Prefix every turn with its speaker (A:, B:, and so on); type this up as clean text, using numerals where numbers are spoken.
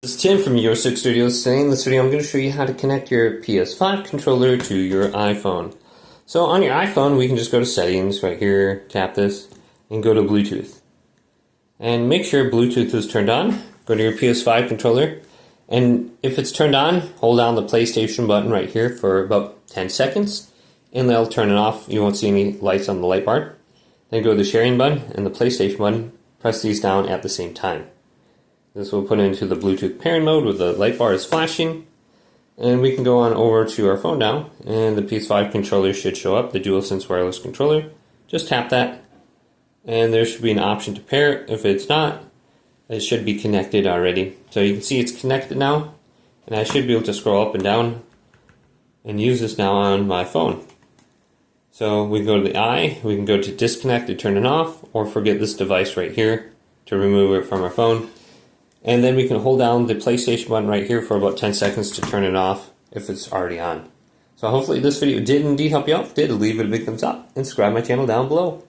A: This is Tim from Your6 Studios. Today in this video I'm going to show you how to connect your PS5 controller to your iPhone. So on your iPhone we can just go to settings right here, tap this, and go to Bluetooth. And make sure Bluetooth is turned on. Go to your PS5 controller, and if it's turned on, hold down the PlayStation button right here for about 10 seconds and that'll turn it off. You won't see any lights on the light bar. Then go to the sharing button and the PlayStation button. Press these down at the same time. This will put it into the Bluetooth pairing mode where the light bar is flashing. And we can go on over to our phone now, and the PS5 controller should show up, the DualSense wireless controller. Just tap that, and there should be an option to pair. If it's not, it should be connected already. So you can see it's connected now, and I should be able to scroll up and down and use this now on my phone. So we can go to the eye, we can go to disconnect to turn it off, or forget this device right here to remove it from our phone. And then we can hold down the PlayStation button right here for about 10 seconds to turn it off if it's already on. So hopefully this video did indeed help you out. If it did, leave it a big thumbs up and subscribe to my channel down below.